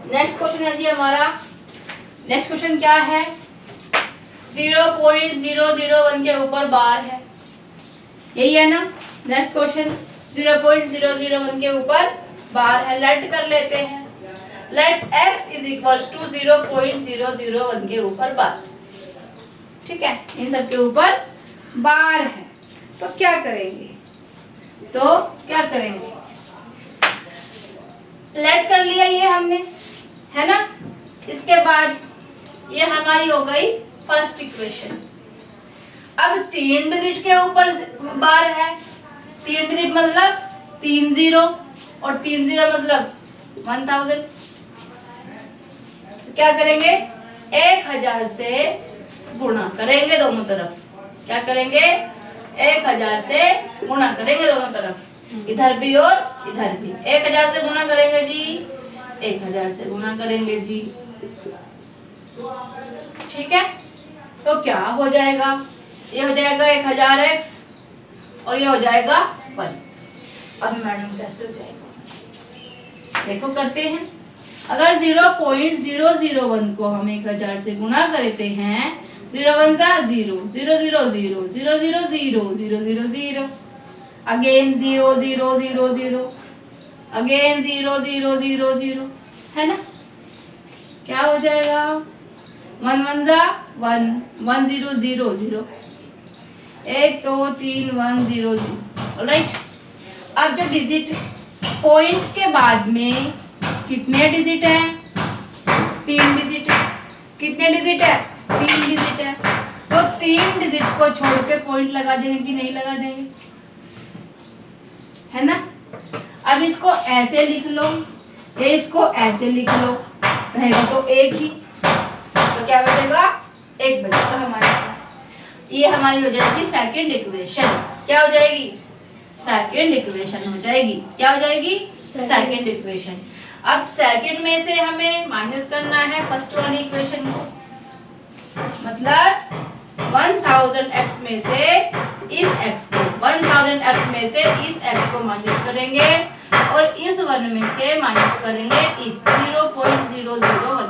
Next question है जी हमारा, नेक्स्ट क्वेश्चन क्या है, 0.001 के ऊपर बार है, यही है ना नेक्स्ट क्वेश्चन। 0.001 के ऊपर बार है, लेट कर लेते हैं, let x is equals to 0.001 के ऊपर बार, ठीक है, इन सब के ऊपर बार है। तो क्या करेंगे, लेट कर लिया ये हमने, है ना। इसके बाद ये हमारी हो गई फर्स्ट इक्वेशन। अब 3 डिजिट के ऊपर बार है, 3 डिजिट मतलब 3 जीरो और 3 जीरो मतलब 1000। तो क्या करेंगे, 1000 से गुणा करेंगे दोनों तरफ। क्या करेंगे, 1000 से गुणा करेंगे दोनों तरफ, इधर भी और इधर भी। 1000 से गुणा करेंगे जी, 1000 से गुणा करेंगे जी, ठीक है। तो क्या हो जाएगा, ये हो जाएगा 1000x और ये हो जाएगा 1। अब मैडम कैसे हो जाएगा, देखो करते हैं। अगर 0.001 को हम 1000 से गुणा करते हैं, 0 1 0, 0 0 0, 0 0 0, 0 0 0, अगेन 0 0 0 0, अगेन 0 0 0 0, है ना। क्या हो जाएगा, 1 1 1, 1 0 0 0, 1 2 3 1 0 0, राइट। अब जो डिजिट पॉइंट के बाद में कितने डिजिट है, 3 डिजिट है। कितने डिजिट है, 3 डिजिट है। तो 3 डिजिट को छोड़ के पॉइंट लगा देंगे कि नहीं लगा देंगे, है ना। अब इसको ऐसे लिख लो, ये इसको ऐसे लिख लो, रहेगा तो एक ही, तो क्या बचेगा, एक बचेगा हमारे पास। ये हमारी हो जाएगी सेकंड इक्वेशन। क्या हो जाएगी, सेकंड इक्वेशन हो जाएगी। क्या हो जाएगी, सेकंड इक्वेशन। अब सेकंड में से हमें माइनस करना है फर्स्ट वाली इक्वेशन को, मतलब 1000x में से इस x को, 1000x में से इस x को माइनस करेंगे और इस 1 में से माइनस करेंगे इस 0.001।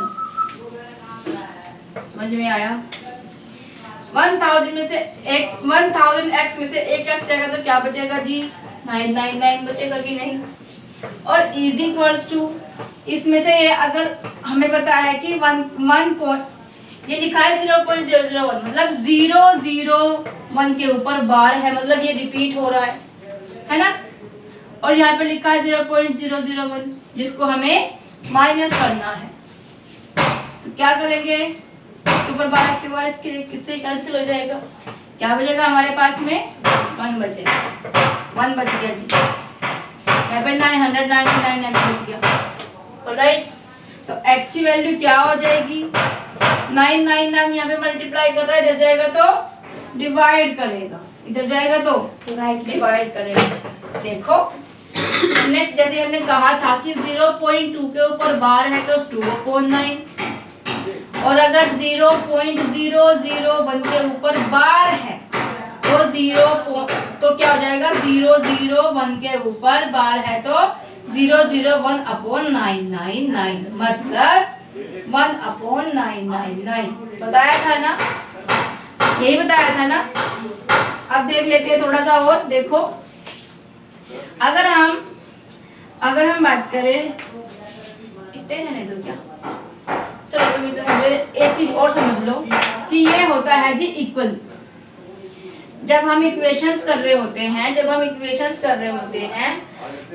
समझ में आया। 1000 में से एक 1000x में से एक x जाएगा तो क्या बचेगा जी, 999 बचेगा कि नहीं। और इज इक्वल्स टू, इसमें से ये अगर हमें पता है कि 1 ये लिखा है 0.001 मतलब 001 के ऊपर बार है, मतलब ये रिपीट हो रहा है ना। और यहाँ पे लिखा है 0.001 जिसको हमें माइनस करना है। तो क्या करेंगे, इसके ऊपर बार, इसके बाद इससे कैंसिल हो जाएगा। क्या बचेगा हमारे पास में, 1 बचेगा, 1 बच गया जी। यहाँ पे 999 बच गया, राइट। तो x की वैल्यू क्या हो जाएगी, 999 यहाँ पे मल्टीप्लाई कर रहा है, इधर जाएगा तो डिवाइड करेगा, इधर जाएगा तो डिवाइड करेगा। देखो हमने जैसे हमने कहा था कि 0.2 के ऊपर बार है तो 2/9, और अगर 0.001 के ऊपर बार है तो क्या हो जाएगा, 001 के ऊपर बार है तो 001/999 मतलब 1/999 बताया था ना, यही बताया था ना। अब देख लेते हैं थोड़ा सा और। देखो अगर हम बात करें, इतने रहने दो क्या, चलो तुम इतना समझो। एक चीज और समझ लो कि ये होता है जी इक्वल। जब हम इक्वेशंस कर रहे होते हैं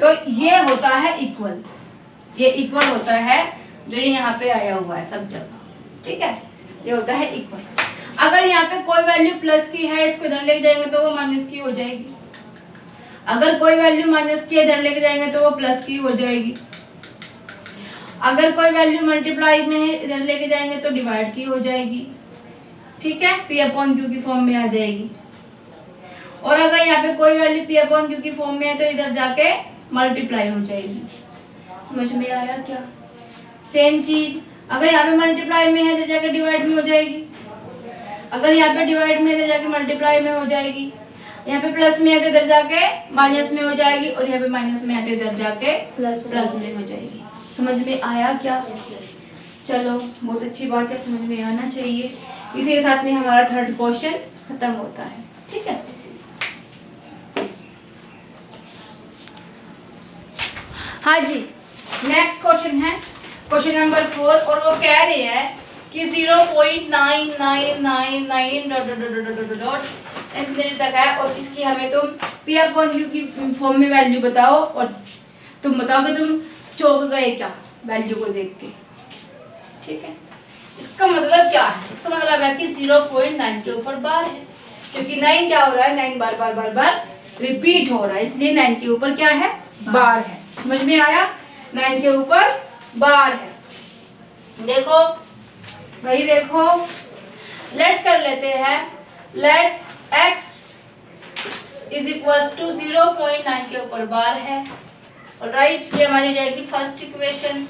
तो ये होता है इक्वल, ये इक्वल होता है जो ये यहाँ पे आया हुआ है सब जगह, ठीक है, ये होता है इक्वल। अगर यहाँ पे कोई वैल्यू प्लस की है, इसको इधर लेके जाएंगे तो वो माइनस की हो जाएगी। अगर कोई वैल्यू माइनस की इधर लेके जाएंगे तो वो प्लस की हो जाएगी। अगर कोई वैल्यू मल्टीप्लाई में है, इधर लेके जाएंगे तो डिवाइड की हो जाएगी, ठीक है, P/Q की फॉर्म में आ जाएगी। और अगर यहाँ पे कोई वैल्यू P/Q की फॉर्म में है तो इधर जाके मल्टीप्लाई हो जाएगी। समझ में आया क्या। सेम चीज अगर यहाँ पे मल्टीप्लाई में है तो जाके डिवाइड में हो जाएगी, अगर यहाँ पे डिवाइड में है तो जाके मल्टीप्लाई में हो जाएगी, यहाँ पे प्लस में है तो इधर जाके माइनस में हो जाएगी, और यहाँ पे माइनस में है तो इधर जाके प्लस में हो जाएगी। समझ में आया क्या? चलो बहुत अच्छी बात है, समझ में आना चाहिए। इसी के साथ में हमारा थर्ड क्वेश्चन खत्म होता है। ठीक है, हाँ जी, नेक्स्ट क्वेश्चन है क्वेश्चन नंबर 4 और वो कह रहे हैं कि 0.9999 डॉट इतने तक है और इसकी हमें तुम पी अपॉन क्यू की फॉर्म में वैल्यू बताओ और तुम बताओ कि तुम चौंक गए क्या वैल्यू को देख के। ठीक है, इसका मतलब क्या है? इसका मतलब है कि 0.9 के ऊपर बार है, क्योंकि 9 क्या हो रहा है, 9 बार बार बार बार रिपीट हो रहा है, इसलिए 9 के ऊपर क्या है, बार है। समझ में आया? 9 के ऊपर बार है। देखो भाई देखो, लेट कर लेते हैं, let x is equals to 0.9 के ऊपर बार है और राइट, ये हमारी हो जाएगी फर्स्ट इक्वेशन।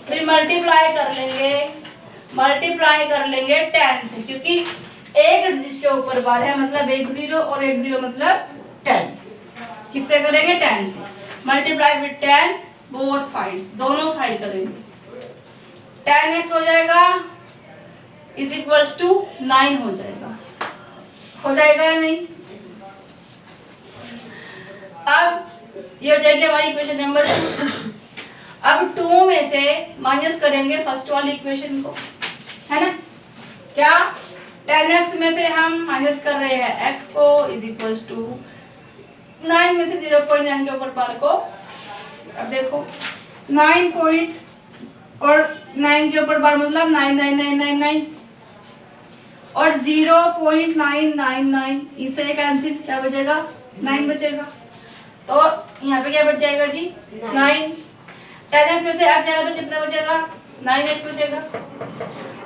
फिर मल्टीप्लाई कर लेंगे 10 से, क्योंकि एक डिजिट के ऊपर बार है मतलब एक 0 और एक 0 मतलब 10। किससे करेंगे? 10 से। मल्टीप्लाई विद 10 बोथ साइड्स, दोनों साइड करेंगे। 10x हो जाएगा इज इक्वल्स टू 9 हो जाएगा। हो जाएगा या नहीं? अब ये हो जाएगी हमारी इक्वेशन नंबर 2। अब 2 में से माइनस करेंगे फर्स्ट वाली इक्वेशन को, है ना? क्या 10x में से हम माइनस कर रहे हैं x को इज इक्वल्स टू 9 में से 0.9 के ऊपर बार को। अब देखो 9 पॉइंट और 9 के ऊपर बार मतलब 99999 और 0.999 इसे कैंसिल, क्या बचेगा? 9 बचेगा। तो यहाँ पे क्या बच जाएगा जी? 9। 10x में से x जाएगा तो कितना बचेगा? 9x बचेगा।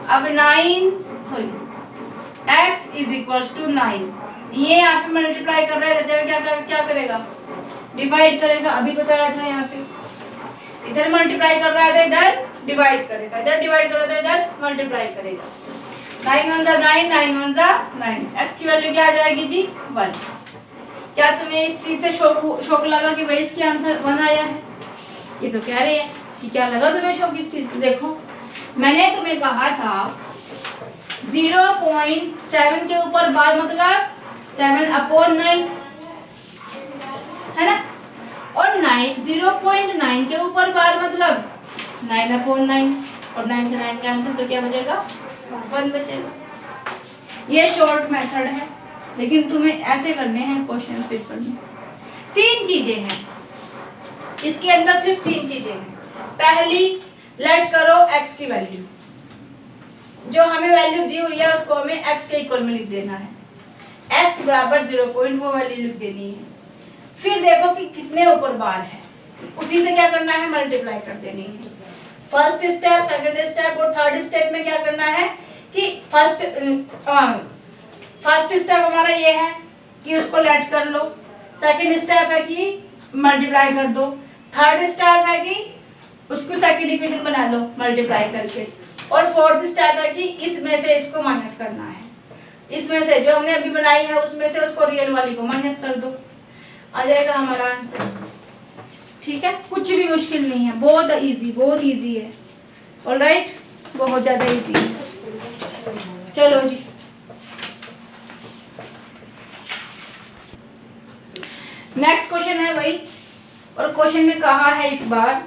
अब x इज इक्वल्स टू 9, ये यहाँ पे मल्टीप्लाई कर रहा है, क्या करेगा? डिवाइड करेगा। अभी बताया था यहाँ पे, इधर मल्टीप्लाई कर रहा है तो इधर डिवाइड करेगा, इधर डिवाइड कर रहा है तो इधर मल्टीप्लाई करेगा। 9 1 जा 9, 9 1 जा 9। x की वैल्यू क्या आ जाएगी जी? 1। क्या तुम्हें इस चीज से शौक लगा कि भाई इसकी आंसर 1 आया है? ये तो कह रहे हैं कि क्या लगा तुम्हें शौक इस चीज से? देखो मैंने तुम्हें कहा था 0.7 के ऊपर बार मतलब 7/9 है ना, और 0.9 के ऊपर बार मतलब 9/9 और 9 से 9 कैंसिल तो क्या बचेगा? 1 बचेगा। ये शॉर्ट मेथड है, लेकिन तुम्हें ऐसे करने हैं क्वेश्चन पेपर में। 3 चीजें हैं इसके अंदर, सिर्फ 3 चीजें हैं। पहली, लेट करो x की वैल्यू, जो हमें वैल्यू दी हुई है उसको हमें x के इक्वल में लिख देना है। x बराबर 0 पॉइंट वो वैल्यू लिख देनी है। फिर देखो कि कितने ऊपर बार है, उसी से क्या करना है? मल्टीप्लाई कर देनी है। फर्स्ट स्टेप, सेकंड स्टेप और थर्ड स्टेप में क्या करना है कि फर्स्ट स्टेप हमारा ये है कि उसको लेट कर लो, सेकंड स्टेप है कि मल्टीप्लाई कर दो, थर्ड स्टेप है कि उसको सेकंड इक्वेशन बना लो मल्टीप्लाई करके, और फोर्थ स्टेप है कि इसमें से इसको माइनस करना है। इसमें से जो हमने अभी बनाई है उसमें से उसको रियल वाली को माइनस कर दो, आ जाएगा हमारा आंसर। ठीक है, कुछ भी मुश्किल नहीं है, बहुत इजी है। ऑलराइट, बहुत ज़्यादा इजी है। चलो जी, नेक्स्ट क्वेश्चन है भाई, और क्वेश्चन में कहा है इस बार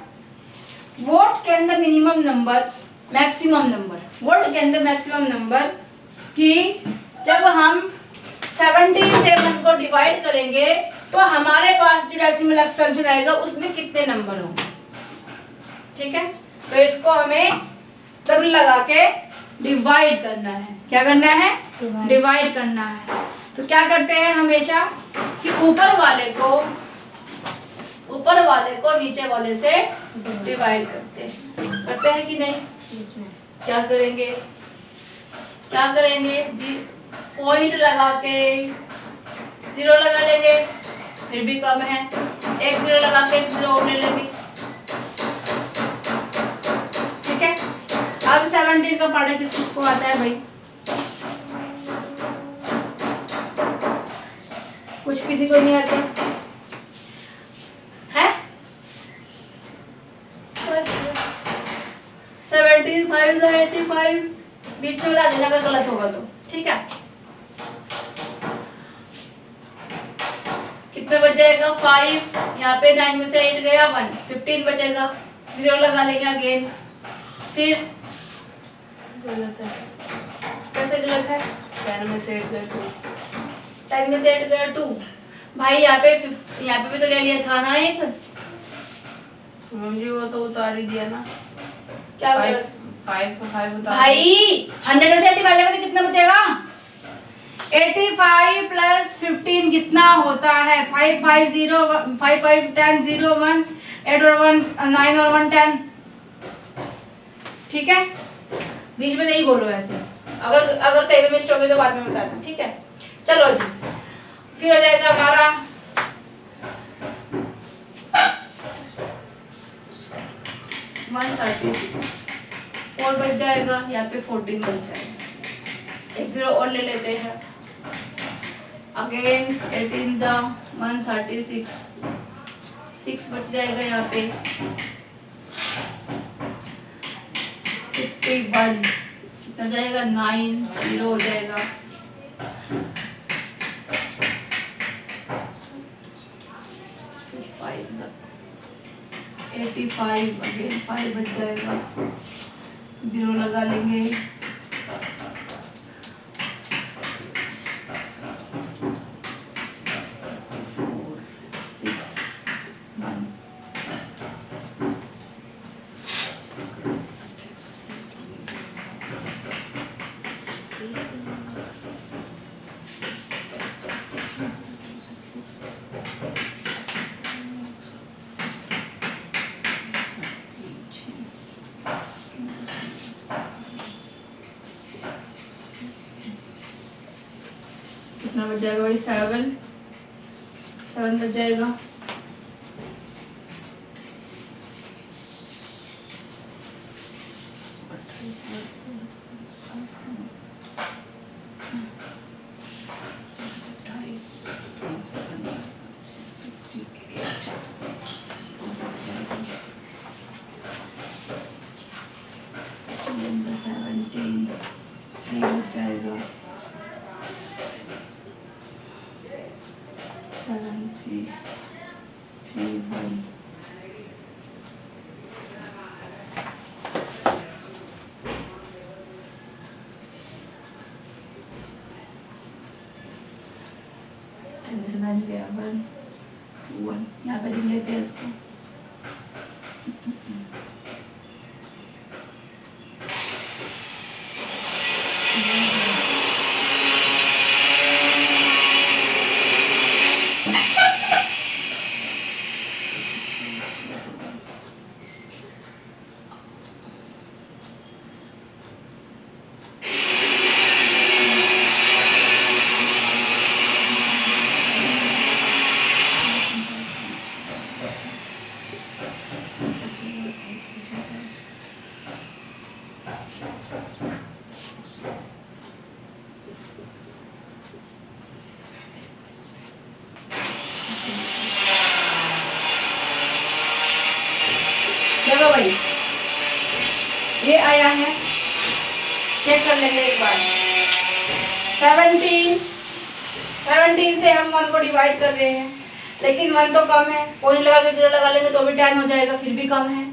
what can the minimum number maximum number, what can the maximum number, कि जब हम 17 से 1 को डिवाइड करेंगे तो हमारे पास जो डेसिमल एक्सपेंशन आएगा उसमें कितने नंबर होंगे। ठीक है, तो इसको हमें दम लगा के डिवाइड करना है। क्या करना है? डिवाइड करना है। तो क्या करते हैं हमेशा कि ऊपर वाले को नीचे वाले से डिवाइड करते हैं कि नहीं? क्या करेंगे जी, पॉइंट लगा के 0 लगा लेंगे, फिर भी कम है, एक 0 लगा के 1 0 और ले लेंगे। ठीक है, अब 17 का पार्ट किसको आता है भाई? कुछ किसी को नहीं आता है? 13 5 85, बीच में मिला देना अगर गलत होगा तो, ठीक है। कितना बच जाएगा 5, यहाँ पे 9 में से 8 गया 1, 15 बचेगा, 0 लगा लेंगे अगेन। फिर गलत है, कैसे गलत है, 10 में से 8 गया 2, 10 में से 8 गया 2 भाई, यहाँ पे भी तो ले लिया था ना एक, जी वो तो उतार ही दिया ना, क्या 5 को 5 उतार भाई 100 में से 80 भागेगा तो कितना बचेगा, 85 प्लस 15 कितना होता है, 5 5 0 5 5 10 0 1 8 और 1 9 और 1 10, ठीक है। बीच में नहीं बोलो ऐसे, अगर कहीं भी मिस्टेक होगी तो बाद में बताना, ठीक है। चलो जी, फिर हो जाएगा हमारा 136, 4 बच जाएगा, यहाँ पे 14 बच जाएगा, एक 0 और ले लेते हैं, अगेन 18 जा 136, 6 बच जाएगा यहाँ पे, 51 कितना जाएगा 9, 0 हो जाएगा, 85 अगेन 5 बच जाएगा, 0 लगा लेंगे, कितना बच जाएगा भाई 7 बच जाएगा, जाएगा 7 3 3 1, गया 1 2 1, यहाँ पे लिख लेते हैं इसको, देखो भाई ये आया है, चेक कर लेंगे एक बार, 17 से हम 1 को डिवाइड कर रहे हैं, लेकिन 1 तो कम है, पॉइंट लगा के 0 लगा लेंगे तो भी 10 हो जाएगा, फिर भी कम है,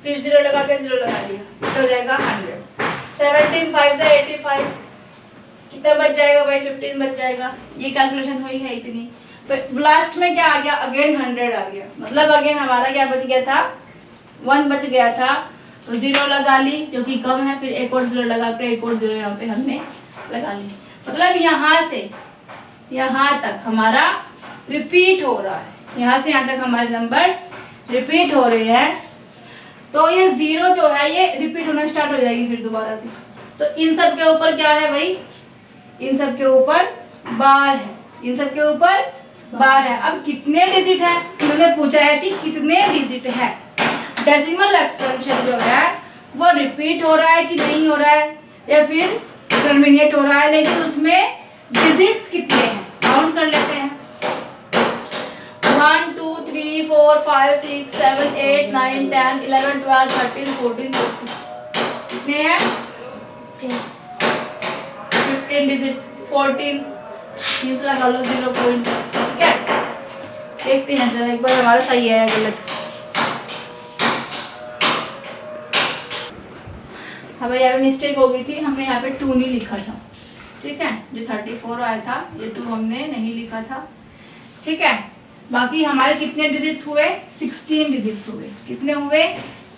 फिर 0 लगा के 0 लगा लिया तो हो जाएगा 100, 17 5 से 85, कितना बच जाएगा भाई 15 बच जाएगा, ये कैलकुलेशन हुई है इतनी। तो लास्ट में क्या आ गया, अगेन 100 आ गया, मतलब अगेन हमारा क्या बच गया था 1 बच गया था, तो 0 लगा ली क्योंकि कम है, फिर एक और 0 लगा के एक और 0 यहाँ पे हमने लगा ली, मतलब यहाँ से यहाँ तक हमारा रिपीट हो रहा है, यहाँ से यहाँ तक हमारे नंबर्स रिपीट हो रहे हैं, तो ये 0 जो है ये रिपीट होना स्टार्ट हो जाएगी फिर दोबारा से। तो इन सब के ऊपर क्या है भाई, इन सब के ऊपर बार है, इन सब के ऊपर बार है। अब कितने डिजिट है, उन्होंने पूछा है कि कितने डिजिट है। डेसिमल एक्सपेंशन जो है वो रिपीट हो रहा है कि नहीं हो रहा है, या फिर टर्मिनेट हो रहा है, लेकिन उसमें डिजिट्स कितने हैं काउंट कर लेते हैं। 1 2 3 4 5 6 7 8 9 10 11 12 13 14 15, कितने 14 मीन्स लगा लो 0 पॉइंट। ठीक है, देखते हैं जरा एक बार हमारा सही है या गलत। हमें यहाँ पे मिस्टेक हो गई थी, हमने यहाँ पे 2 नहीं लिखा था। ठीक है, जो 34 आया था ये 2 हमने नहीं लिखा था। ठीक है, बाकी हमारे कितने डिजिट्स हुए? 16 डिजिट्स हुए। कितने हुए?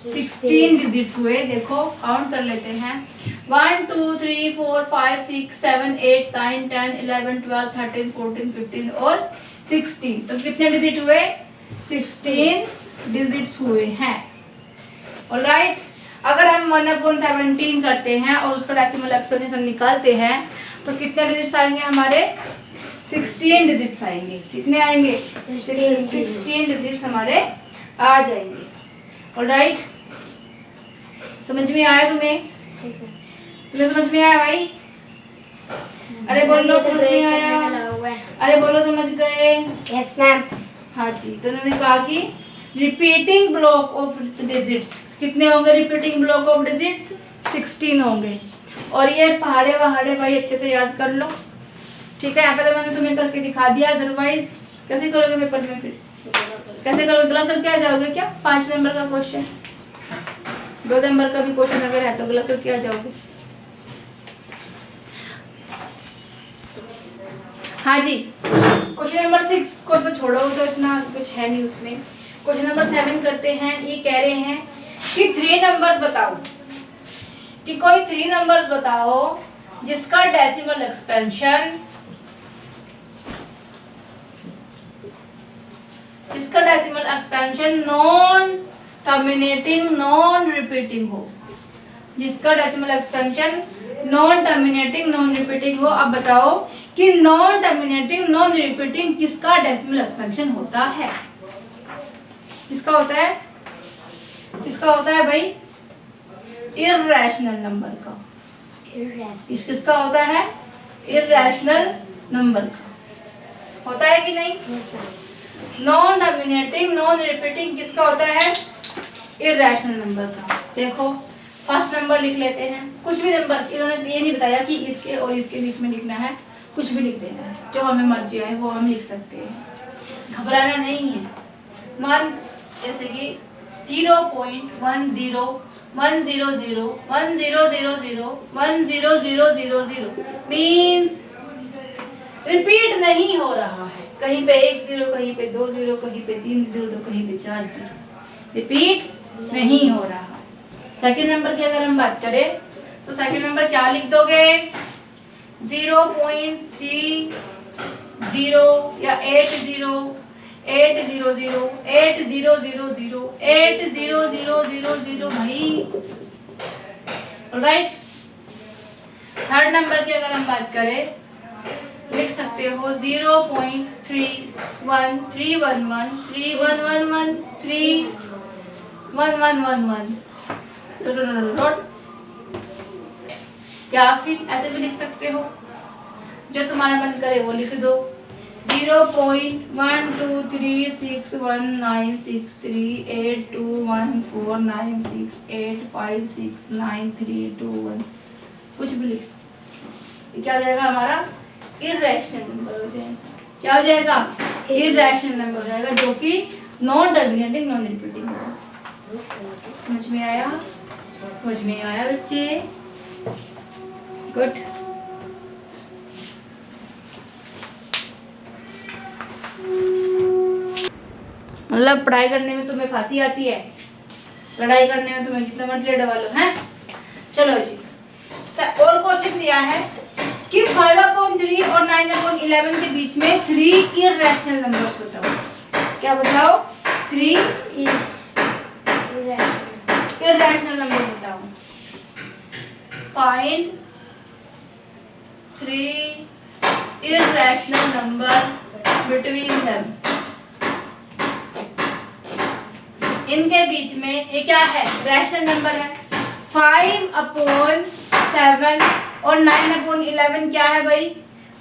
16 डिजिट्स हुए। देखो काउंट कर लेते हैं, 1 2 3 4 5 6 7 8 9 10 11 12 13 14 15 और 16। तो कितने डिजिट हुए? 16 डिजिट्स हुए हैं। ऑलराइट, अगर हम 1/17 करते हैं और उसका डेसिमल एक्सप्रेशन निकालते हैं तो कितने डिजिट्स आएंगे हमारे? 16 डिजिट्स आएंगे। कितने आएंगे? 16 डिजिट्स हमारे आ जाएंगे। ऑलराइट, समझ में आया तुम्हें? तुम्हें समझ में आया भाई? अरे बोलो समझ में आया? अरे बोलो समझ गए? Yes ma'am. हाँ जी, तो उन्होंने कहा कि रिपीटिंग ब्लॉक ऑफ डिजिट्स कितने होंगे? रिपीटिंग ब्लॉक ऑफ डिजिट्स 16 होंगे। और ये पहाड़े वहाड़े भाई अच्छे से याद कर लो। ठीक है, यहाँ पे तो मैंने तुम्हें करके दिखा दिया, अदरवाइज कैसे करोगे पेपर में? फिर कैसे करोगे? गलत करके आ जाओगे क्या? 5 नंबर का क्वेश्चन, 2 नंबर का भी क्वेश्चन अगर है तो गलत करके आ जाओगे। हाँ जी, क्वेश्चन नंबर 6 को तो छोड़ो, तो इतना कुछ है नहीं उसमें। क्वेश्चन नंबर 7 करते हैं। ये कह रहे हैं कि 3 नंबर्स बताओ, कि कोई 3 नंबर्स बताओ जिसका decimal expansion non terminating non repeating हो। जिसका decimal expansion non terminating non repeating हो। अब बताओ कि नॉन टर्मिनेटिंग नॉन रिपीटिंग किसका डेसिमल एक्सपेंशन होता है? किसका होता है? किसका होता है भाई? इर्रेशनल नंबर का। किसका होता है? इर्रेशनल नंबर का होता है कि नहीं? नॉन टर्मिनेटिंग नॉन रिपीटिंग किसका होता है? इर्रेशनल नंबर का। देखो फर्स्ट नंबर लिख लेते हैं, कुछ भी नंबर। इन्होंने ये नहीं बताया कि इसके और इसके बीच में लिखना है, कुछ भी लिख देना है, जो हमें मर्जी आए वो हम लिख सकते हैं, घबराना नहीं है। मान जैसे कि 0.10 100 1000 मीन्स रिपीट नहीं हो रहा है। कहीं पे 1 0, कहीं पे 2 0, कहीं पे 3 0, तो कहीं पे 4 0, रिपीट नहीं हो रहा। सेकंड नंबर की अगर हम बात करें तो सेकंड नंबर क्या लिख दोगे? 0.30 या 80 800 8000 8000 भाई। ऑलराइट, थर्ड नंबर की अगर हम बात करें लिख सकते हो 0.31 311 3111 31111 या फिर ऐसे भी लिख सकते हो, जो तुम्हारा मन करे वो लिख दो। 0.12361963821496856932 कुछ भी लिख। क्या हो जाएगा? हमारा इर्रेशनल नंबर हो जाएगा। क्या हो जाएगा? इर्रेशनल नंबर हो जाएगा, जो कि नॉन टर्मिनेटिंग नॉन रिपीटिंग होगा। समझ में आया? समझ में आया बच्चे? गुड। मतलब पढ़ाई करने में तुम्हें फांसी आती है, लड़ाई करने में तुम्हें कितना मर्जी लड़वा लो हैं। चलो जी, और क्वेश्चन दिया है कि 5/3 और 9/11 के बीच में 3 इर्रेशनल नंबर्स बताओ। क्या बताओ? 3 इर्रेशनल नंबर बताओ। Find 3 irrational number between them. इनके बीच में ये क्या है? रैशनल नंबर है। 5/7 और 9/11 क्या है भाई?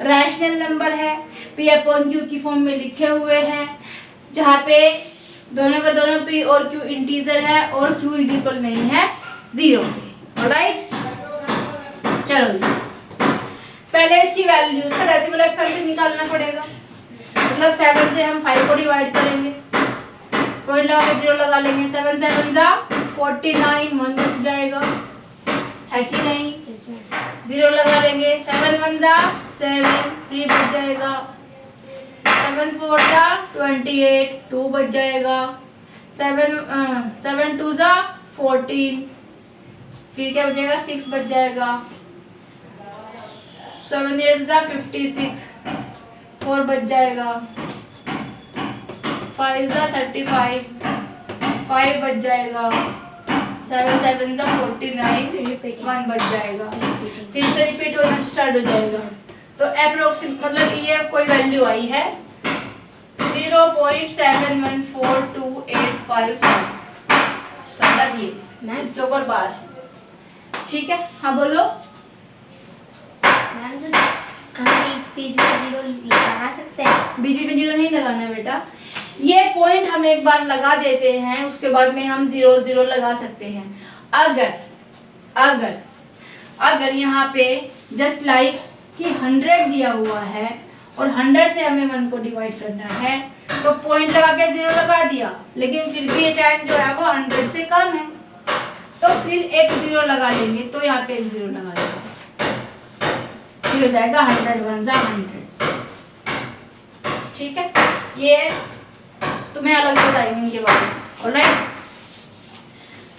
रैशनल नंबर है, P/Q की फॉर्म में लिखे हुए हैं, जहाँ पे दोनों का दोनों P और Q इंटीजर है और Q इज इक्वल नहीं है 0 के। ऑलराइट, चलो पहले इसकी वैल्यूज से हम 5 को डिवाइड करेंगे, पॉइंट लगा के 0 लगा लेंगे। 7 7 जा 49, 1 बच जाएगा, है कि नहीं? 0 लगा लेंगे। 7 1 जा 7, 3 बच जाएगा। 7 4 जा 28, 2 बच जाएगा। 7 2 जा 14, फिर क्या बचेगा? 6 बच जाएगा। 7 8 जा 56, 4 बच जाएगा। 5 जा 35, 5 बच जाएगा। 7 7 जा 49, 1 बच जाएगा। फिर से रिपीट होना स्टार्ट हो जाएगा। तो अप्रोक्सीमेट मतलब ये कोई वैल्यू आई है 0.714285, मतलब ये इसके ऊपर बार है, ठीक है? हाँ बोलो। मैम जो बीच में 0 लगा सकते हैं? बीच में 0 नहीं लगाना बेटा, ये पॉइंट हम एक बार लगा देते हैं, उसके बाद में हम 0 0 लगा सकते हैं। अगर अगर अगर यहाँ पे जस्ट लाइक कि 100 दिया हुआ है और 100 से हमें 1 को डिवाइड करना है, तो पॉइंट लगा के 0 लगा दिया, लेकिन फिर भी ये 10 जो है वो 100 से कम है, तो फिर एक 0 लगा लेंगे, तो यहाँ पे एक 0 लगा लेंगे, फिर हो जाएगा 100 1 जा 100, ठीक है? ये तुम्हें अलग बताएंगे इनके बारे में, ऑलराइट?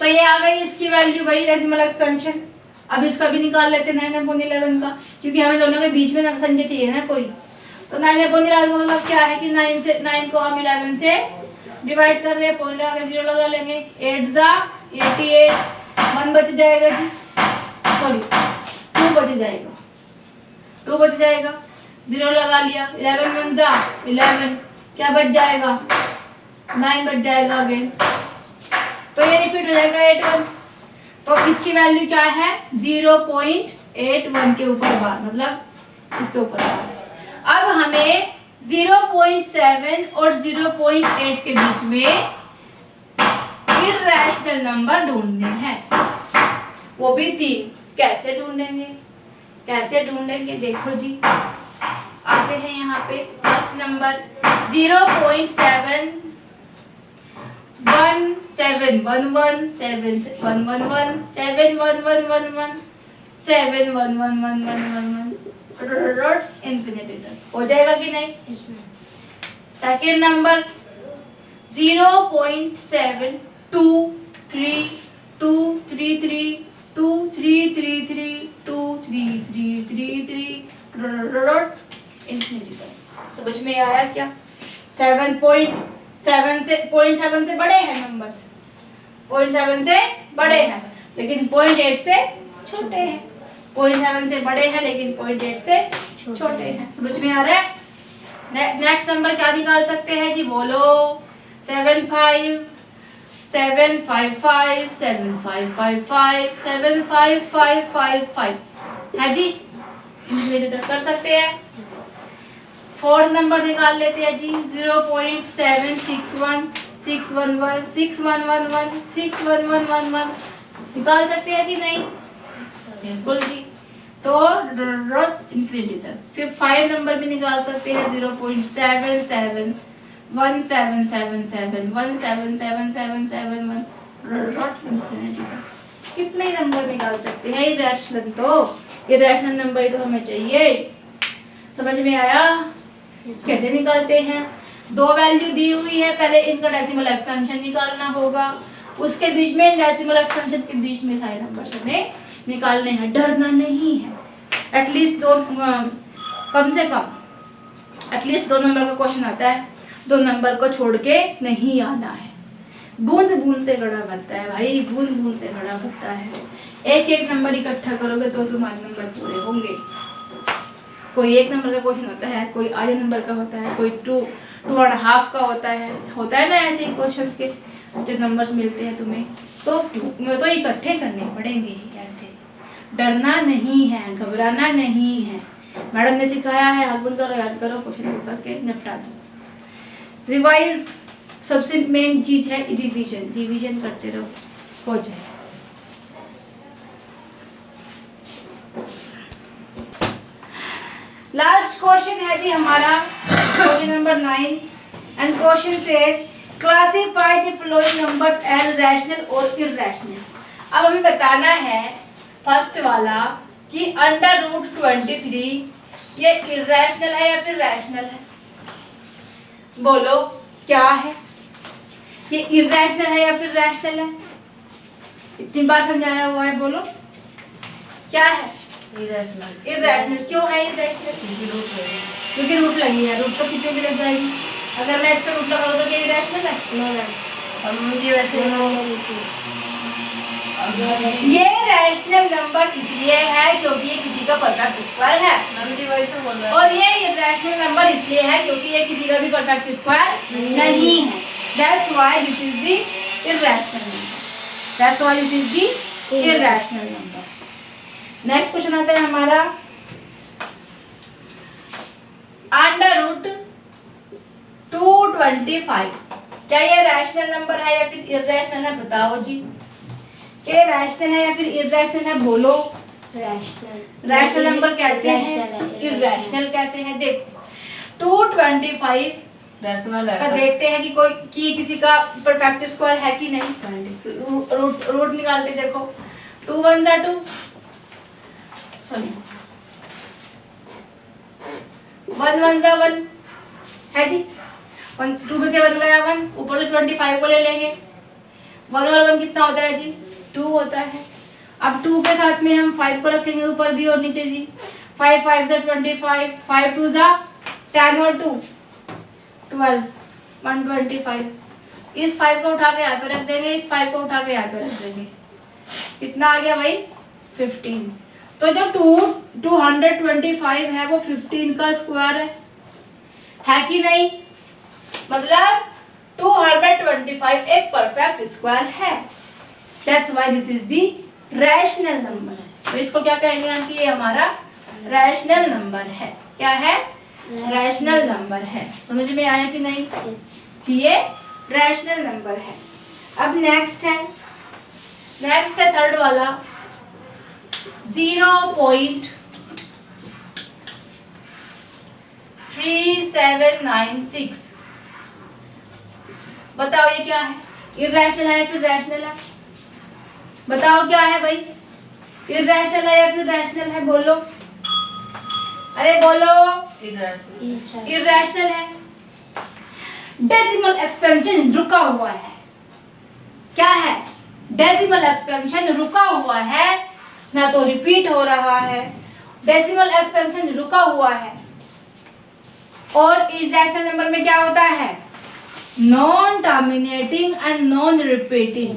तो ये आ गई इसकी वैल्यू भाई, डेसिमल एक्सपेंशन। अब इसका भी निकाल लेते हैं 9/11 का, क्योंकि हमें दोनों के बीच में संख्या चाहिए ना कोई। तो 9/11 का मतलब क्या है कि 9 को हम 11 से डिवाइड कर रहे हैं, पॉइंट लगा के 0 लगा लेंगे। 8 जा 88, 1 बच जाएगा जी, सॉरी 2 बच जाएगा, 2 बच जाएगा, 0 लगा लिया। 11 1 जा 11, क्या बच जाएगा? 9 बच जाएगा अगेन, तो ये रिपीट हो जाएगा 8 1। तो इसकी वैल्यू क्या है? 0.81 के ऊपर बार, मतलब इसके ऊपर बार। अब हमें 0.7 और 0.8 के बीच में इर्रेशनल नंबर ढूंढने हैं, वो भी 3। कैसे ढूंढेंगे? कैसे ढूंढेंगे? देखो जी, आते हैं यहाँ पे। फर्स्ट नंबर 0.7 1 7 1 1 7 1 1 1 7 1 1 1 1 7 1 1 1 1 1 1 इंफिनिटी तक हो जाएगा कि नहीं? सेकेंड नंबर 0.7 2 3 2 3 3 2 3 3 3 2 3 3 3 3 इंफिनिटी तक। समझ में आया क्या? 0.7 से बड़े हैं नंबर्स, 0.7 से बड़े हैं लेकिन 0.8 से छोटे हैं, 0.7 से बड़े हैं लेकिन 0.8 से छोटे हैं। समझ में आ रहा है? नेक्स्ट नंबर क्या निकाल सकते हैं जी? बोलो। 7 5 7 5 5 7 5 5 5 7 5 5 5 5 है जी, कर सकते हैं। फोर्थ नंबर निकाल लेते हैं जी। 0.761 6 1 1 6 1 1 1 6 1 1 1 1 निकाल सकते हैं कि नहीं? बिल्कुल जी। तो इंफिनिटी तक। फिर 5 नंबर भी निकाल सकते हैं। 0.77 1777 17777 इंफिनिटी तक। कितने नंबर निकाल सकते हैं? इरेशनल, तो इरेशनल नंबर ही तो हमें चाहिए। समझ में आया कैसे निकालते हैं? 2 वैल्यू दी हुई है, पहले इनका डेसिमल एक्सपेंशन निकालना होगा, उसके बीच में डेसिमल एक्सपेंशन के बीच में सारे नंबर हमें निकालने हैं। डरना नहीं है, एटलीस्ट 2 कम से कम एटलीस्ट 2 नंबर का क्वेश्चन आता है, 2 नंबर को छोड़ के नहीं आना है। बूंद बूंद से घड़ा भरता है भाई, बूंद बूंद से घड़ा भरता है। एक एक नंबर इकट्ठा करोगे तो तुम्हारे नंबर पूरे होंगे। कोई 1 नंबर का क्वेश्चन होता है, कोई आधे नंबर का होता है, कोई 2.5 का होता है ना, ऐसे ही क्वेश्चंस के जो नंबर्स मिलते हैं तुम्हें, तो इकट्ठे करने पड़ेंगे ही। ऐसे डरना नहीं है, घबराना नहीं है। मैडम ने सिखाया है, आग बंद करो, याद करो, क्वेश्चन पेपर के निपटा दो। रिवाइज सबसे मेन चीज है रिवीजन, रिवीजन करते रहो, हो जाए। लास्ट क्वेश्चन है जी हमारा, question number 9। And question says classify the following numbers as rational और इररेशनल। अब हमें बताना है फर्स्ट वाला कि √23 ये इररेशनल है या फिर रैशनल है। बोलो क्या है, ये इररेशनल है या फिर रैशनल है? इतनी बार समझाया हुआ है, बोलो क्या है? इरेशनल। इररेशनल। क्यों है इररेशनल? क्योंकि रूट लगी है। रूट तो किसी भी लग जाएगी। अगर मैं इस पर रूट लगाऊँ तो क्या इररेशनल है? हम जी वैसे ये रैशनल नंबर इसलिए है क्योंकि ये किसी का परफेक्ट स्क्वायर है। हम जी वही तो बोल रहे हैं। और ये इररेशनल नंबर इसलिए है क्योंकि ये किसी का भी परफेक्ट स्क्वायर नहीं है। That's why this is the irrational number. That's why this is the irrational number. Next question आता है हमारा √225। क्या ये रैशनल नंबर है या फिर इररेशनल है? बताओ जी, क्या रैशनल है या फिर इररेशनल है? बोलो। रैशनल नंबर कैसे है, इररेशनल कैसे है? देखो 225 रैशनल का है। देखते हैं कि कोई किसी का परफेक्ट स्क्वायर है कि नहीं। रूट निकालते देखो। 2 1 जा 2, सॉरी 1 1 जा 1 है जी। 2 में से 1 गया 1, ऊपर से 25 को ले लेंगे। 1 और 1 कितना होता है जी? 2 होता है। अब 2 के साथ में हम 5 को रखेंगे ऊपर भी और नीचे जी। 5 5 जा 25, 5 2 जा 10 और 2 12, 125। इस 5 को उठा के यहाँ पे रख देंगे, इस 5 को उठा के यहाँ पे रख देंगे। कितना आ गया भाई? 15। तो जो 225 है वो 15 का स्क्वायर है कि नहीं? मतलब 225 एक परफेक्ट स्क्वायर है। That's why this is the rational number. तो इसको क्या कहेंगे हम कि ये हमारा रैशनल नंबर है। क्या है? रैशनल नंबर है। समझ में आया कि नहीं कि ये रैशनल नंबर है। अब नेक्स्ट है थर्ड वाला 0.3796। बताओ ये क्या है? इररेशनल है या फिर रैशनल है? बताओ क्या है भाई? इररेशनल है या फिर रैशनल है? बोलो, अरे बोलो। इररेशनल है। डेसिमल एक्सपेंशन रुका हुआ है। क्या है? डेसिमल एक्सपेंशन रुका हुआ है, ना तो रिपीट हो रहा है। डेसिमल एक्सपेंशन रुका हुआ है। और इररेशनल नंबर में क्या होता है? Non terminating and non repeating.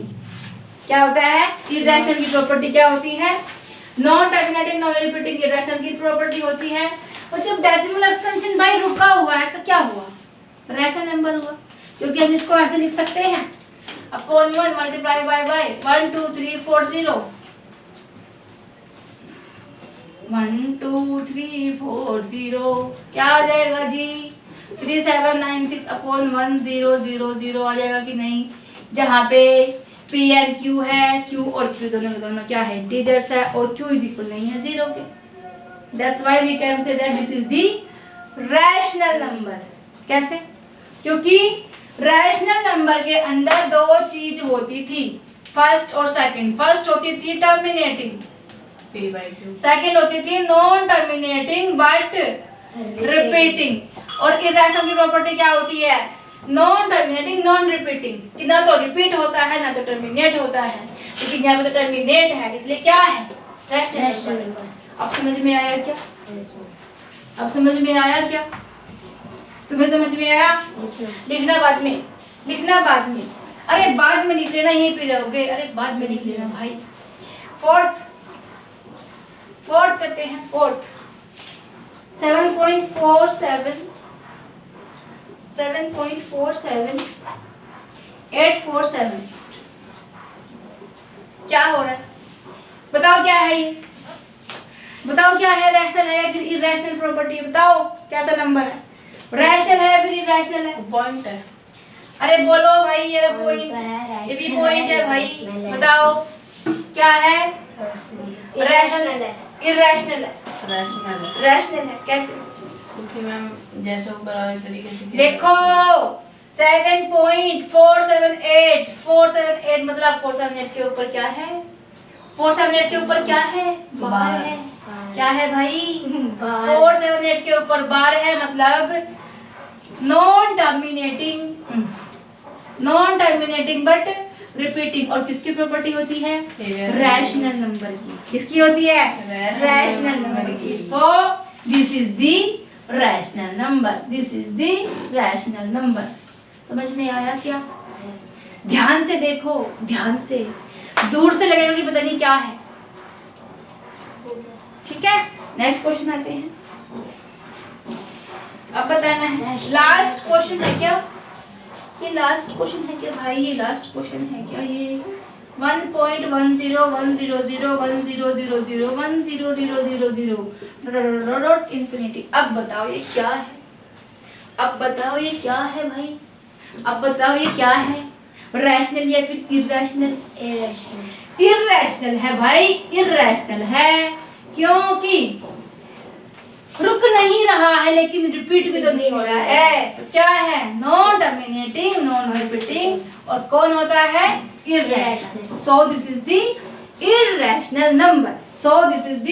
क्या होता है? इररेशनल की प्रॉपर्टी क्या होती है? Non terminating non repeating irrational की प्रॉपर्टी होती है। और जब डेसिमल एक्सपेंशन भाई रुका हुआ है तो क्या हुआ? रैशनल नंबर हुआ। क्योंकि हम इसको ऐसे लिख सकते हैं अपॉन 1 मल्टीप्लाई बाय 1 2 3 4 0। 1 2 3 4 0 क्या आ जाएगा जी? 3796 अपॉन 1 0 0 0 आ जाएगा कि नहीं? जहाँ पे P एंड Q है, Q और Q दोनों के दोनों क्या है? इंटीजर्स है और Q इज इक्वल नहीं है 0 के। That's why we can say that this is the rational number। कैसे? क्योंकि रैशनल नंबर के अंदर दो चीज होती थी, फर्स्ट और सेकंड। फर्स्ट होती थी टर्मिनेटिंग, P/Q। सेकंड होती थी नॉन टर्मिनेटिंग बट रिपीटिंग। और इररेशनल की प्रॉपर्टी क्या होती है? Non terminating non repeating. ना तो रिपीट होता है ना तो टर्मिनेट होता है। लेकिन यहाँ पे तो टर्मिनेट है, इसलिए क्या है? Rational number. अब समझ में आया क्या? अब समझ में आया क्या? तुम्हें समझ में आया? लिखना बाद में, लिखना बाद में। अरे बाद में लिख लेना, यहीं पे रहोगे। अरे बाद में लिख लेना भाई। फोर्थ करते हैं। फोर्थ 7.47 847। क्या हो रहा है? बताओ क्या है ये? बताओ क्या है? रैशनल है या फिर इररेशनल प्रॉपर्टी? बताओ कैसा नंबर है? रैशनल है या फिर इररेशनल है? पॉइंट है। अरे बोलो भाई, ये पॉइंट है, ये भी पॉइंट है भाई। बताओ क्या है? रैशनल है, इररेशनल है? रैशनल है। रैशनल है। कैसे? क्योंकि मैम जैसे ऊपर वाले तरीके से देखो 7.478 478 मतलब 478 के ऊपर क्या है? 478 के ऊपर क्या है? बार है। क्या है भाई? 478 के ऊपर बार है, मतलब नॉन टर्मिनेटिंग बट रिपीटिंग। और किसकी प्रॉपर्टी होती है? रैशनल नंबर की। किसकी होती है? रैशनल नंबर की। So this is the rational number, this is the rational number. समझ में आया क्या? ध्यान से देखो, ध्यान से, दूर से लगेगा कि पता नहीं क्या है। ठीक है, नेक्स्ट क्वेश्चन आते हैं। अब बताना है, लास्ट क्वेश्चन है क्या? ये लास्ट क्वेश्चन है क्या भाई? ये लास्ट क्वेश्चन है क्या? ये 1.10100010001000 इंफिनिटी। अब बताओ ये क्या है? अब बताओ ये क्या है भाई? अब बताओ ये क्या है? रैशनल या फिर इरैशनल? इरैशनल है भाई, इरैशनल है, क्योंकि रुक नहीं रहा है लेकिन रिपीट भी तो नहीं हो रहा है। तो क्या है? नॉन टर्मिनेटिंग, नॉन रिपीटिंग, और कौन होता है? Irrational. So this is the irrational number. So this is the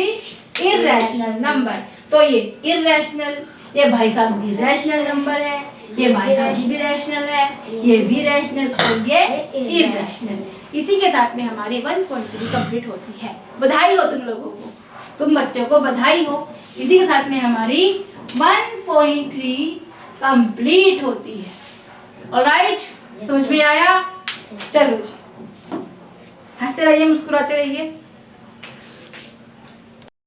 irrational number. तो ये इरैशनल, ये भाई साहब इरैशनल नंबर है, ये भाई साहब भी रैशनल है, ये भी रैशनल, और ये इरैशनल। इसी के साथ में हमारी 1.3 कंप्लीट होती है। बधाई हो तुम लोगों को, तुम बच्चों को बधाई हो। इसी के साथ में हमारी 1.3 कंप्लीट होती है। ऑलराइट, समझ में आया? चलो जी, हंसते रहिए, मुस्कुराते रहिए।